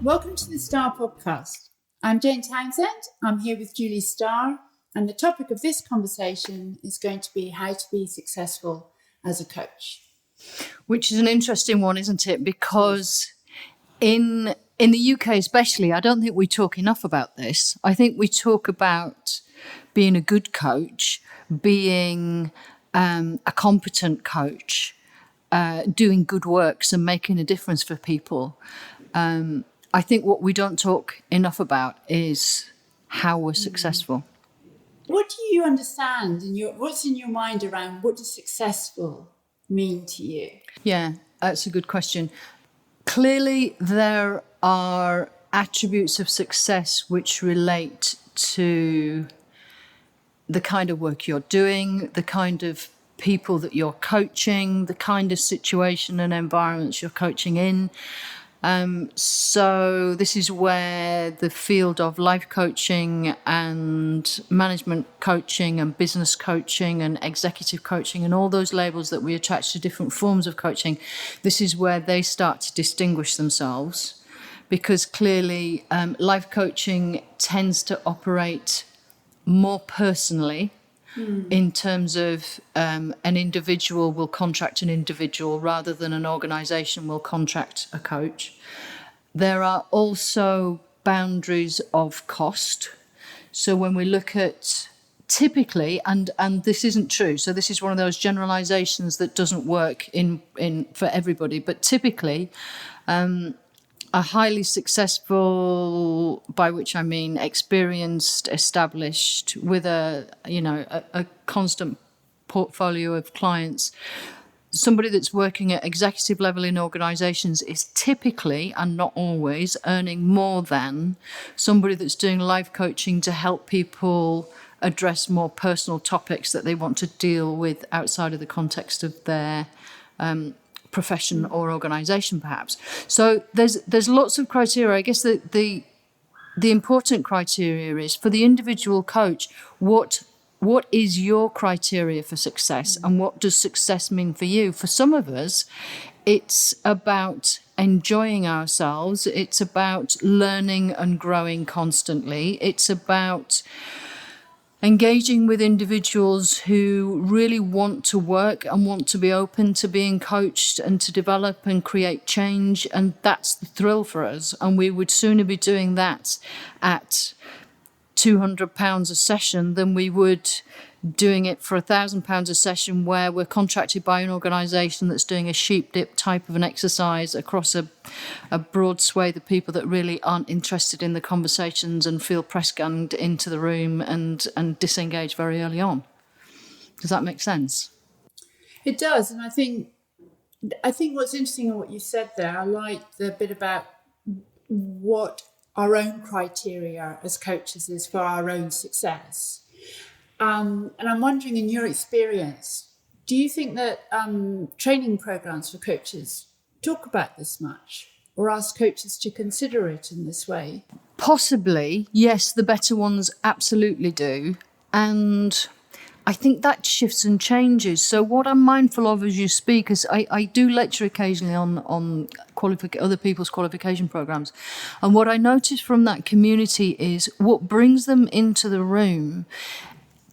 Welcome to the Starr podcast. I'm Jane Townsend. I'm here with Julie Starr, and the topic of this conversation is going to be how to be successful as a coach. Which is an interesting one, isn't it? Because in the UK especially, I don't think we talk enough about this. I think we talk about being a good coach, being a competent coach, doing good works and making a difference for people. I think what we don't talk enough about is how we're successful. What do you understand what's in your mind around what does successful mean to you? Yeah, that's a good question. Clearly, there are attributes of success which relate to the kind of work you're doing, the kind of people that you're coaching, the kind of situation and environments you're coaching in. So this is where the field of life coaching and management coaching and business coaching and executive coaching and all those labels that we attach to different forms of coaching, this is where they start to distinguish themselves, because clearly life coaching tends to operate more personally. In terms of an individual will contract an individual rather than an organisation will contract a coach. There are also boundaries of cost. So when we look at typically, and this isn't true, so this is one of those generalisations that doesn't work in for everybody, but typically a highly successful, by which I mean experienced, established, with a constant portfolio of clients, somebody that's working at executive level in organisations is typically, and not always, earning more than somebody that's doing life coaching to help people address more personal topics that they want to deal with outside of the context of their profession or organisation, perhaps. So there's lots of criteria. I guess the important criteria is for the individual coach, what is your criteria for success and what does success mean for you? For some of us, it's about enjoying ourselves. It's about learning and growing constantly. It's about engaging with individuals who really want to work and want to be open to being coached and to develop and create change. And that's the thrill for us. And we would sooner be doing that at £200 a session than we would doing it for £1,000 a session where we're contracted by an organisation that's doing a sheep dip type of an exercise across a broad swathe of people that really aren't interested in the conversations and feel press-ganged into the room and disengage very early on. Does that make sense? It does, and I think what's interesting in what you said there, I like the bit about what our own criteria as coaches is for our own success. And I'm wondering, in your experience, do you think that training programs for coaches talk about this much or ask coaches to consider it in this way? Possibly, yes, the better ones absolutely do. And I think that shifts and changes. So what I'm mindful of as you speak is I do lecture occasionally on other people's qualification programs. And what I notice from that community is what brings them into the room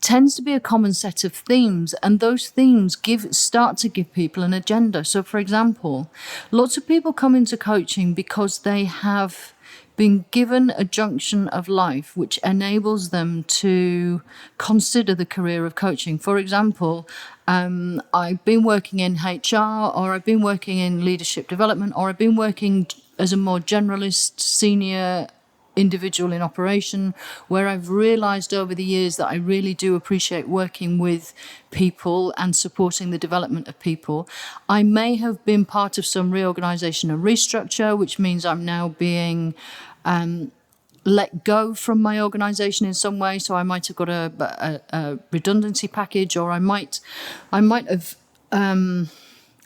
tends to be a common set of themes, and those themes start to give people an agenda. So, for example, lots of people come into coaching because they have been given a junction of life which enables them to consider the career of coaching. For example, I've been working in HR, or I've been working in leadership development, or I've been working as a more generalist senior individual in operation, where I've realised over the years that I really do appreciate working with people and supporting the development of people. I may have been part of some reorganisation and restructure, which means I'm now being let go from my organisation in some way. So I might have got a redundancy package, or I might have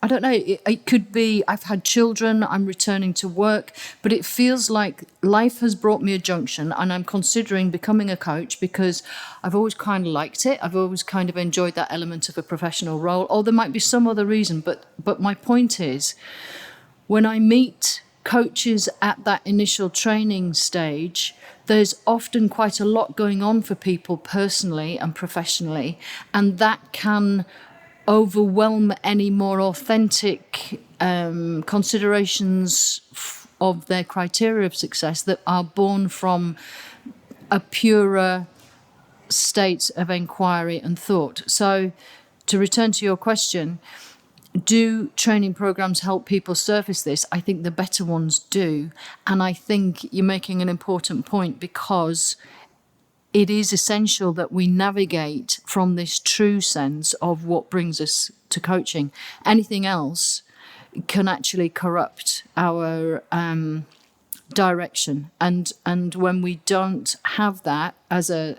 I don't know, it could be I've had children, I'm returning to work, but it feels like life has brought me a junction and I'm considering becoming a coach because I've always kind of liked it. I've always kind of enjoyed that element of a professional role, or there might be some other reason. But my point is, when I meet coaches at that initial training stage, there's often quite a lot going on for people personally and professionally, and that can overwhelm any more authentic considerations of their criteria of success that are born from a purer state of inquiry and thought. So, to return to your question, do training programs help people surface this? I think the better ones do. And I think you're making an important point, because it is essential that we navigate from this true sense of what brings us to coaching. Anything else can actually corrupt our direction, and when we don't have that as a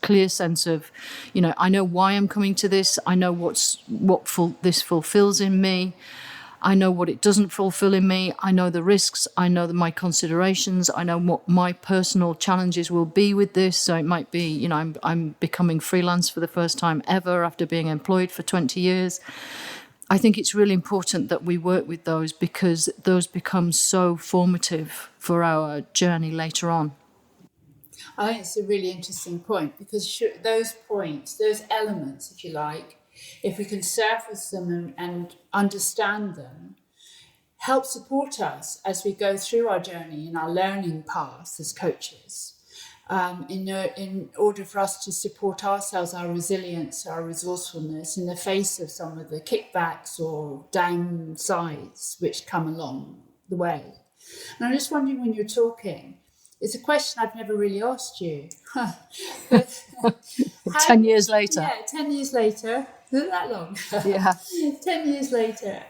clear sense of, I know why I'm coming to this, I know this fulfills in me, I know what it doesn't fulfill in me, I know the risks, I know my considerations, I know what my personal challenges will be with this. So it might be, I'm becoming freelance for the first time ever after being employed for 20 years. I think it's really important that we work with those, because those become so formative for our journey later on. I think it's a really interesting point, because those points, those elements, if you like, if we can surface them and understand them, help support us as we go through our journey in our learning path as coaches. In order for us to support ourselves, our resilience, our resourcefulness in the face of some of the kickbacks or downsides which come along the way. And I'm just wondering, when you're talking, it's a question I've never really asked you. 10 years later. Yeah, 10 years later. Isn't that long? Yeah. 10 years later.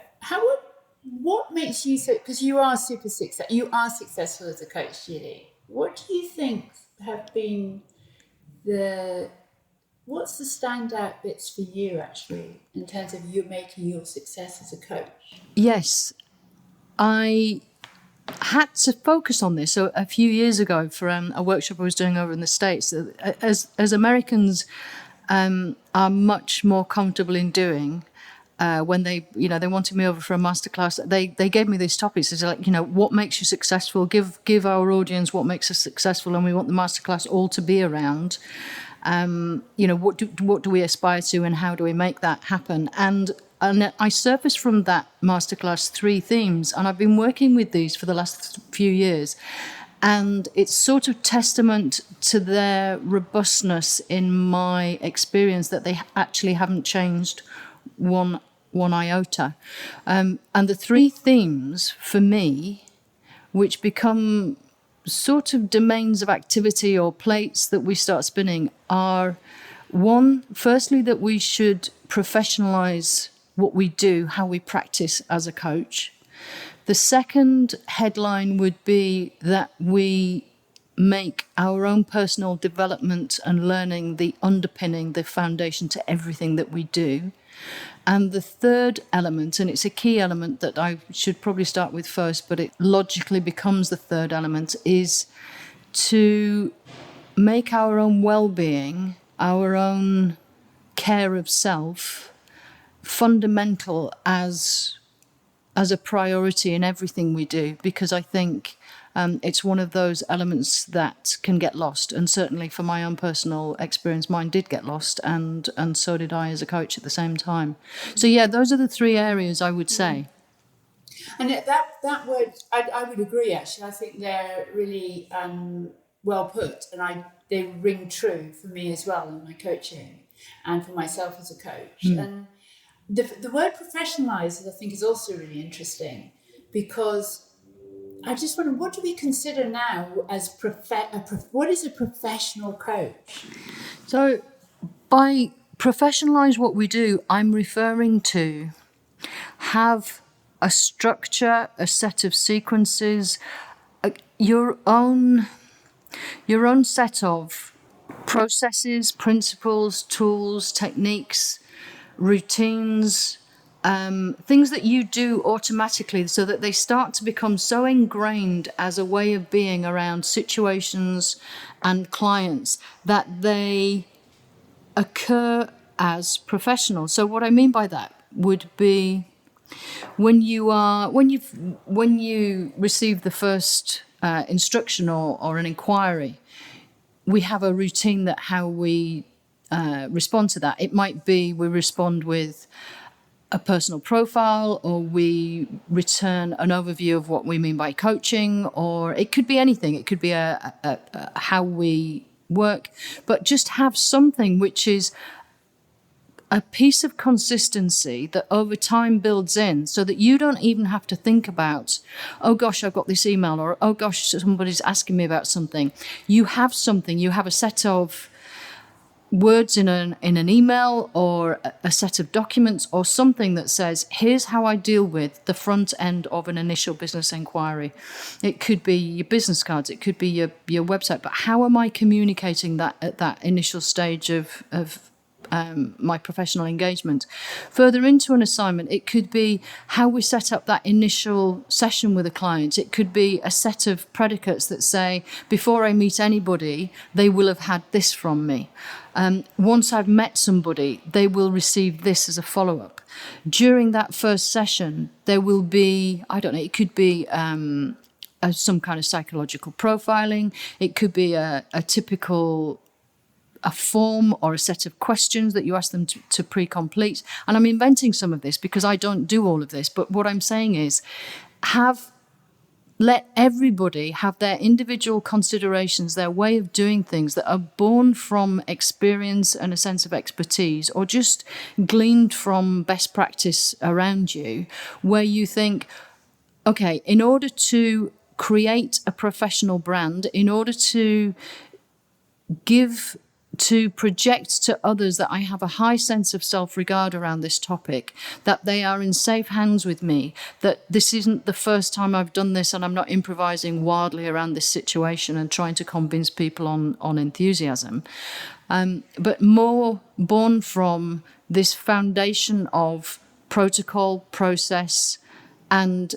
What makes you so, because you are successful as a coach, Julie. What do you think have been what's the standout bits for you, actually, in terms of you making your success as a coach? Yes, I had to focus on this. So a few years ago, for a workshop I was doing over in the States, as Americans are much more comfortable in doing, when they wanted me over for a masterclass, they gave me these topics. It's like, what makes you successful? Give our audience what makes us successful, and we want the masterclass all to be around. What do we aspire to, and how do we make that happen? And I surfaced from that masterclass 3 themes, and I've been working with these for the last few years. And it's sort of testament to their robustness in my experience that they actually haven't changed one iota. And the 3 themes for me, which become sort of domains of activity or plates that we start spinning, are firstly, that we should professionalize what we do, how we practice as a coach. The second headline would be that we make our own personal development and learning the underpinning, the foundation to everything that we do. And the third element, and it's a key element that I should probably start with first, but it logically becomes the third element, is to make our own well-being, our own care of self, fundamental as a priority in everything we do, because I think it's one of those elements that can get lost. And certainly for my own personal experience, mine did get lost, and so did I as a coach at the same time. So yeah, those are the 3 areas I would say. And that word, I would agree, actually. I think they're really well put, and they ring true for me as well in my coaching and for myself as a coach. And the word professionalize, I think, is also really interesting, because I just wonder, what do we consider now as what is a professional coach? So by professionalize what we do, I'm referring to have a structure, a set of sequences, your own set of processes, principles, tools, techniques, routines, things that you do automatically, so that they start to become so ingrained as a way of being around situations and clients that they occur as professional. So what I mean by that would be When you receive the first instruction or an inquiry, we have a routine that how we respond to that. It might be we respond with a personal profile, or we return an overview of what we mean by coaching, or it could be anything. It could be a how we work, but just have something which is a piece of consistency that over time builds in, so that you don't even have to think about, oh gosh, I've got this email, or oh gosh, somebody's asking me about something. You have something, you have a set of words in an email, or a set of documents, or something that says, here's how I deal with the front end of an initial business inquiry. It could be your business cards, it could be your website, but how am I communicating that at that initial stage of my professional engagement? Further into an assignment, it could be how we set up that initial session with a client. It could be a set of predicates that say, before I meet anybody, they will have had this from me. Once I've met somebody, they will receive this as a follow-up. During that first session, there will be, I don't know, it could be some kind of psychological profiling. It could be a typical a form or a set of questions that you ask them to pre-complete. And I'm inventing some of this because I don't do all of this. But what I'm saying is, let everybody have their individual considerations, their way of doing things that are born from experience and a sense of expertise, or just gleaned from best practice around you, where you think, okay, in order to create a professional brand, in order to project to others that I have a high sense of self-regard around this topic, that they are in safe hands with me, that this isn't the first time I've done this and I'm not improvising wildly around this situation and trying to convince people on enthusiasm, but more born from this foundation of protocol, process, and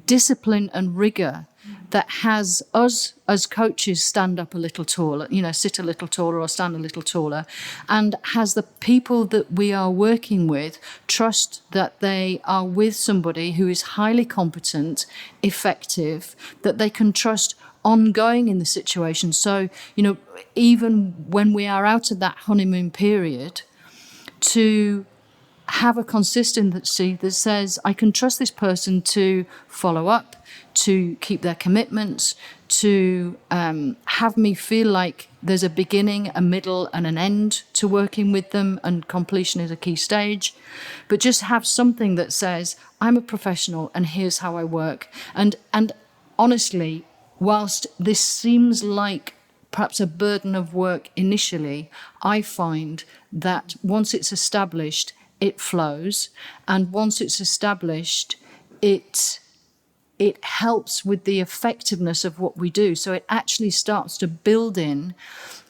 discipline and rigor that has us as coaches stand up a little taller, sit a little taller or stand a little taller, and has the people that we are working with trust that they are with somebody who is highly competent, effective, that they can trust ongoing in the situation. So, even when we are out of that honeymoon period, to have a consistency that says, I can trust this person to follow up, to keep their commitments, to have me feel like there's a beginning, a middle, and an end to working with them, and completion is a key stage. But just have something that says, I'm a professional and here's how I work. And honestly, whilst this seems like perhaps a burden of work initially, I find that once it's established, it flows, and once it's established, it helps with the effectiveness of what we do. So it actually starts to build in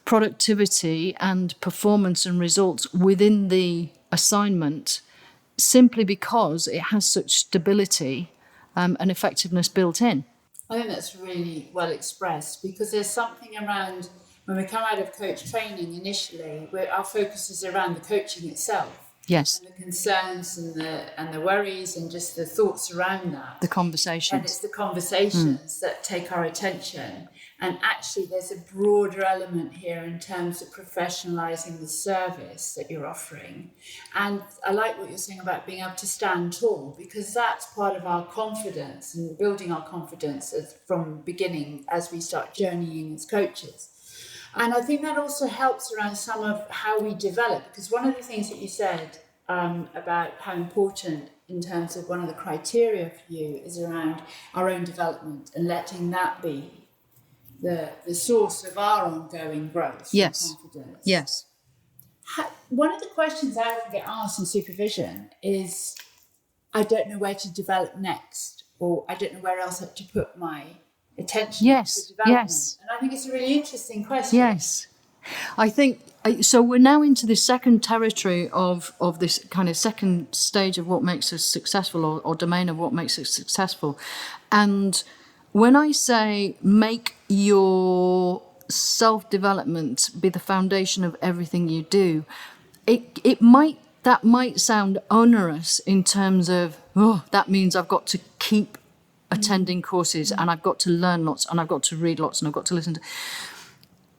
productivity and performance and results within the assignment, simply because it has such stability and effectiveness built in. I think that's really well expressed, because there's something around, when we come out of coach training initially, where our focus is around the coaching itself. Yes. And the concerns and the worries and just the thoughts around that. The conversations. And it's the conversations that take our attention. And actually there's a broader element here in terms of professionalising the service that you're offering. And I like what you're saying about being able to stand tall, because that's part of our confidence and building our confidence from beginning as we start journeying as coaches. And I think that also helps around some of how we develop, because one of the things that you said about how important in terms of one of the criteria for you is around our own development and letting that be the source of our ongoing growth. Yes. And confidence. Yes. One of the questions I often get asked in supervision is, I don't know where to develop next, or I don't know where else to put my attention to development. Yes. And I think it's a really interesting question. Yes. I think, so we're now into the second territory of this kind of second stage of what makes us successful, or domain of what makes us successful. And when I say make your self-development be the foundation of everything you do, it might that might sound onerous in terms of, oh, that means I've got to keep attending courses and I've got to learn lots and I've got to read lots and I've got to listen to.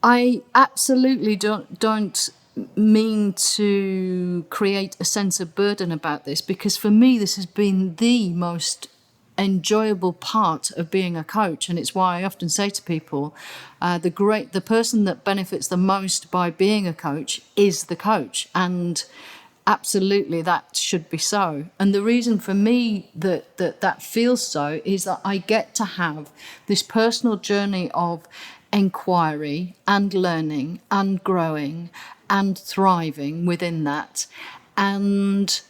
I absolutely don't mean to create a sense of burden about this, because for me this has been the most enjoyable part of being a coach, and it's why I often say to people, the person that benefits the most by being a coach is the coach, and absolutely that should be so. And the reason for me that feels so is that I get to have this personal journey of inquiry and learning and growing and thriving within that. And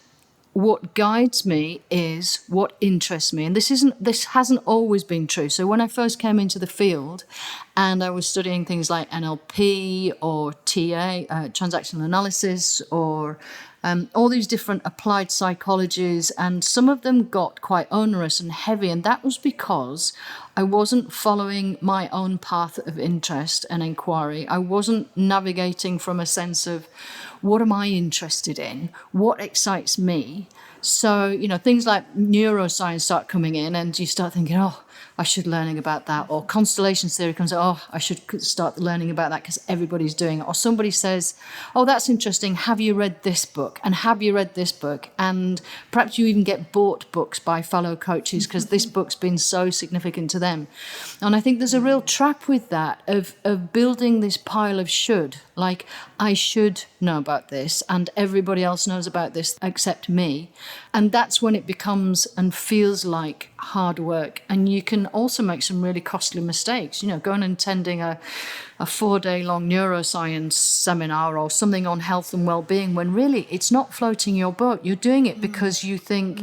what guides me is what interests me, and this hasn't always been true. So when I first came into the field and I was studying things like NLP or TA, transactional analysis, or all these different applied psychologies, and some of them got quite onerous and heavy, and that was because I wasn't following my own path of interest and inquiry. I wasn't navigating from a sense of, what am I interested in? What excites me? So, things like neuroscience start coming in and you start thinking, oh, I should learning about that. Or constellations theory comes, oh, I should start learning about that because everybody's doing it. Or somebody says, oh, that's interesting. Have you read this book? And have you read this book? And perhaps you even get bought books by fellow coaches because this book's been so significant to them. And I think there's a real trap with that of building this pile of should. Like, I should know about this and everybody else knows about this except me. And that's when it becomes and feels like hard work. And you can also make some really costly mistakes. Going and attending a 4-day long neuroscience seminar or something on health and well-being, when really it's not floating your boat. You're doing it because you think,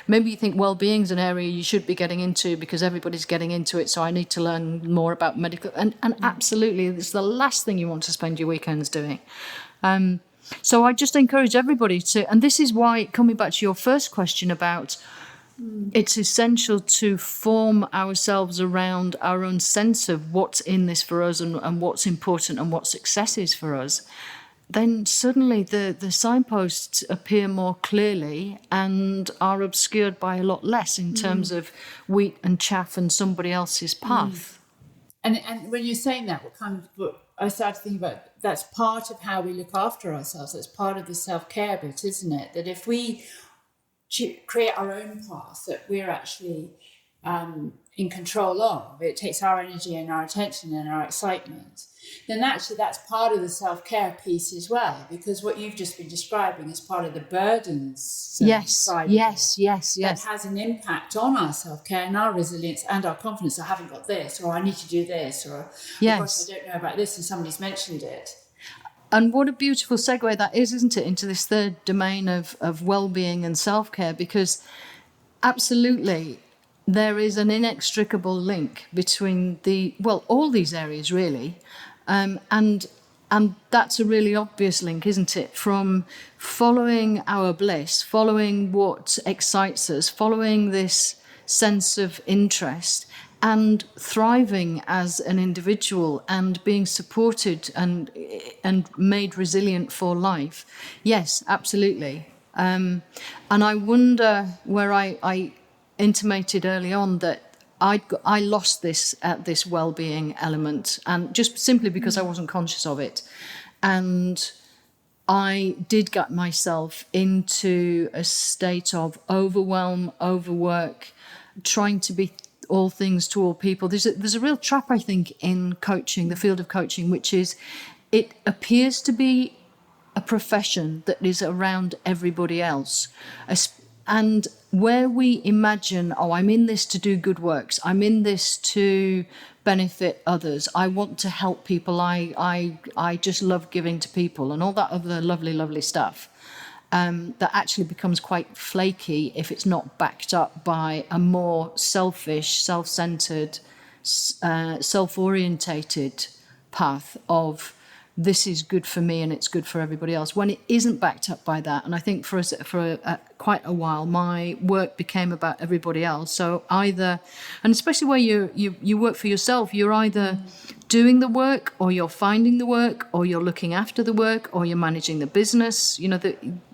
maybe you think well-being's an area you should be getting into because everybody's getting into it, so I need to learn more about medical. And absolutely, it's the last thing you want to spend your weekends doing. So I just encourage everybody to, and this is why, coming back to your first question about it's essential to form ourselves around our own sense of what's in this for us and what's important and what success is for us, then suddenly the signposts appear more clearly and are obscured by a lot less in terms of wheat and chaff and somebody else's path. And when you're saying that, what I started thinking about, that's part of how we look after ourselves. That's part of the self-care bit, isn't it? That if we create our own path that we're actually in control of, it takes our energy and our attention and our excitement, then actually that's part of the self-care piece as well, because what you've just been describing is part of the burdens side of it, that has an impact on our self-care and our resilience and our confidence. I haven't got this, or I need to do this, or of course I don't know about this and somebody's mentioned it. And what a beautiful segue that is, isn't it, into this third domain of well-being and self-care, because absolutely there is an inextricable link between all these areas really, and that's a really obvious link, isn't it, from following our bliss, following what excites us, following this sense of interest, and thriving as an individual and being supported and made resilient for life. Yes, absolutely. And I wonder where I intimated early on that I lost this well-being element, and just simply because I wasn't conscious of it. And I did get myself into a state of overwhelm, overwork, trying to be all things to all people. There's a real trap, I think, in coaching, the field of coaching, which is it appears to be a profession that is around everybody else. And where we imagine, oh, I'm in this to do good works, I'm in this to benefit others, I want to help people, I just love giving to people, and all that other lovely, lovely stuff, that actually becomes quite flaky if it's not backed up by a more selfish, self-centered, self-orientated path of this is good for me and it's good for everybody else, when it isn't backed up by that. And I think for us, for quite a while, my work became about everybody else. So either, and especially where you work for yourself, you're either doing the work, or you're finding the work, or you're looking after the work, or you're managing the business,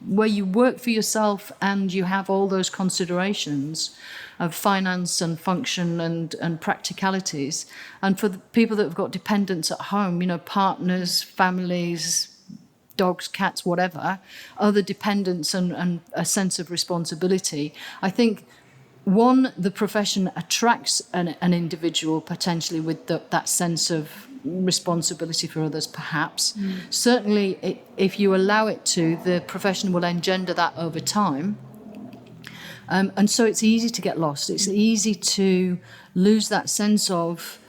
where you work for yourself and you have all those considerations of finance and function and practicalities. And for the people that have got dependents at home, partners, families, dogs, cats, whatever, other dependents and a sense of responsibility, I think the profession attracts an individual potentially with that sense of responsibility for others, perhaps. Certainly, if you allow it to, the profession will engender that over time. And so it's easy to get lost. It's easy to lose that sense of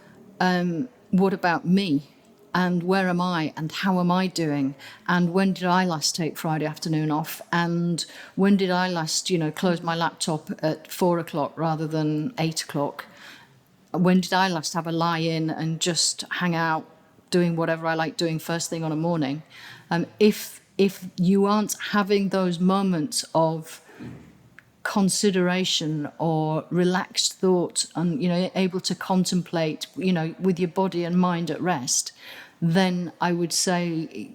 what about me? And where am I? And how am I doing? And when did I last take Friday afternoon off? And when did I last, close my laptop at 4:00 rather than 8:00? When did I last have a lie-in and just hang out doing whatever I like doing first thing on a morning? If you aren't having those moments of consideration or relaxed thought and able to contemplate with your body and mind at rest, then I would say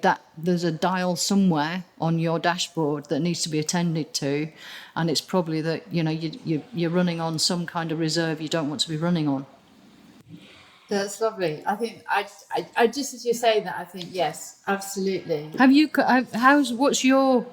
that there's a dial somewhere on your dashboard that needs to be attended to, and it's probably that you're running on some kind of reserve you don't want to be running on. That's lovely. I think I just as you say that, I think yes, absolutely. What's your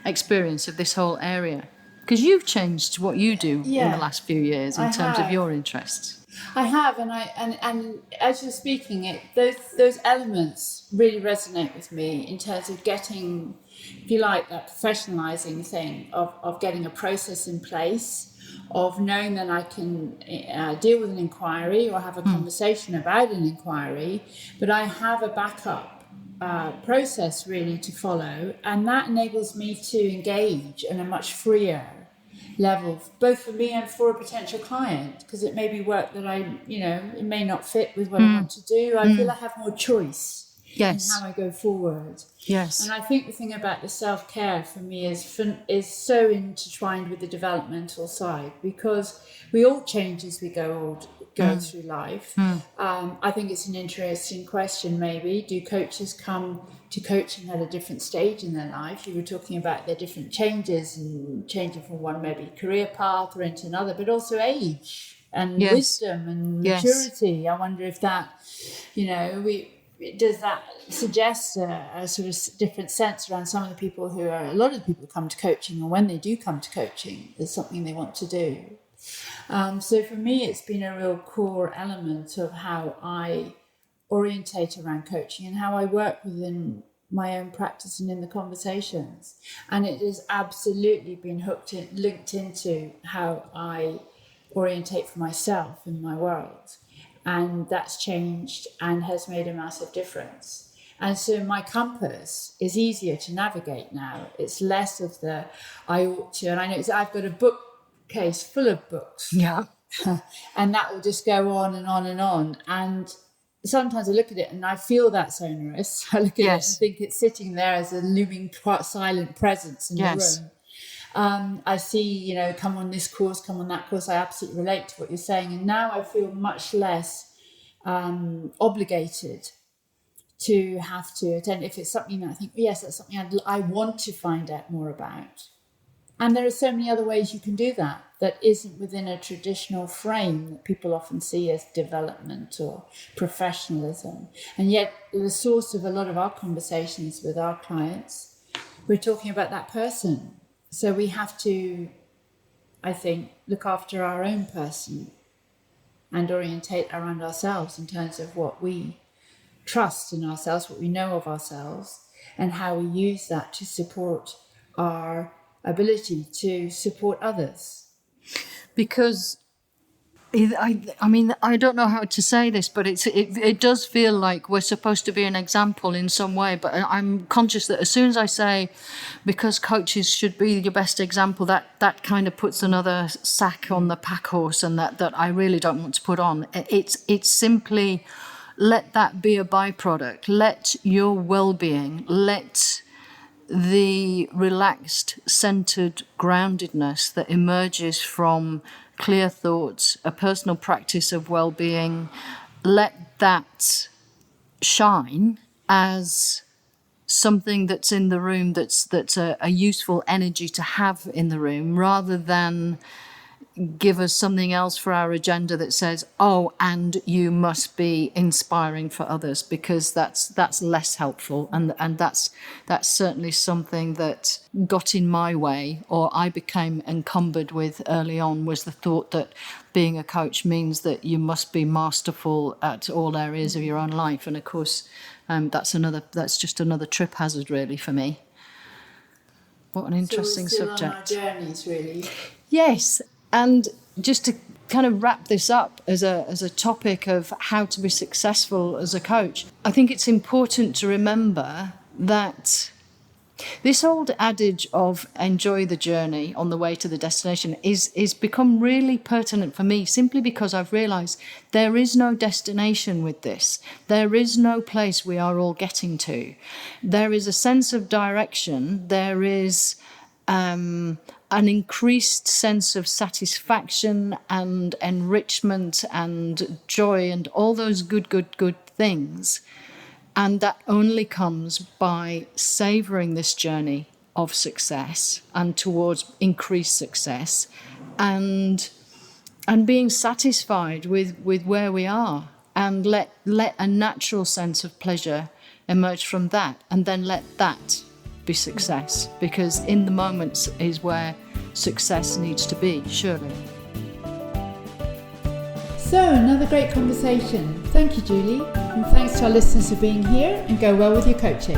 experience of this whole area? Because you've changed what you do in the last few years in terms of your interests. I have, and as you're speaking, those elements really resonate with me in terms of getting, if you like, that professionalizing thing of getting a process in place, of knowing that I can deal with an inquiry or have a conversation about an inquiry, but I have a backup process really to follow, and that enables me to engage in a much freer level, both for me and for a potential client, because it may be work that it may not fit with what I want to do. I feel I have more choice in how I go forward. Yes. And I think the thing about the self-care for me is so intertwined with the developmental side, because we all change as we go through life. I think it's an interesting question, maybe. Do coaches come to coaching at a different stage in their life? You were talking about their different changes and changing from one maybe career path or into another, but also age and wisdom and maturity. I wonder if that, does that suggest a sort of different sense around some of the people a lot of the people come to coaching, and when they do come to coaching, there's something they want to do. So for me, it's been a real core element of how I orientate around coaching and how I work within my own practice and in the conversations. And it has absolutely been linked into how I orientate for myself in my world. And that's changed and has made a massive difference. And so my compass is easier to navigate now. It's less of the I ought to, and I know I've got a bookcase full of books. Yeah. And that will just go on and on and on. And sometimes I look at it and I feel that's onerous. I look at it and think it's sitting there as a looming silent presence in the room. I see, come on this course, come on that course. I absolutely relate to what you're saying. And now I feel much less obligated to have to attend. If it's something that I think, yes, that's something I want to find out more about. And there are so many other ways you can do that isn't within a traditional frame that people often see as development or professionalism. And yet the source of a lot of our conversations with our clients, we're talking about that person. So we have to, I think, look after our own person and orientate around ourselves in terms of what we trust in ourselves, what we know of ourselves, and how we use that to support our ability to support others. Because I mean, I don't know how to say this, but it does feel like we're supposed to be an example in some way. But I'm conscious that as soon as I say, because coaches should be your best example, that kind of puts another sack on the pack horse, and that I really don't want to put on. It's simply let that be a byproduct. Let your well-being, let the relaxed, centered groundedness that emerges from clear thoughts, a personal practice of well-being, let that shine as something that's in the room, that's a useful energy to have in the room, rather than give us something else for our agenda that says, oh, and you must be inspiring for others, because that's less helpful, and that's certainly something that got in my way, or I became encumbered with early on, was the thought that being a coach means that you must be masterful at all areas of your own life. And of course, that's just another trip hazard, really, for me. What an interesting subject. On our journeys, really. Yes, and just to kind of wrap this up as a topic of how to be successful as a coach, I think it's important to remember that this old adage of enjoy the journey on the way to the destination is become really pertinent for me, simply because I've realised there is no destination with this. There is no place we are all getting to. There is a sense of direction. There is an increased sense of satisfaction and enrichment and joy and all those good things. And that only comes by savouring this journey of success and towards increased success, and being satisfied with where we are, and let a natural sense of pleasure emerge from that, and then let that be success, because in the moments is where success needs to be, surely. So, another great conversation. Thank you, Julie. And thanks to our listeners for being here, and go well with your coaching.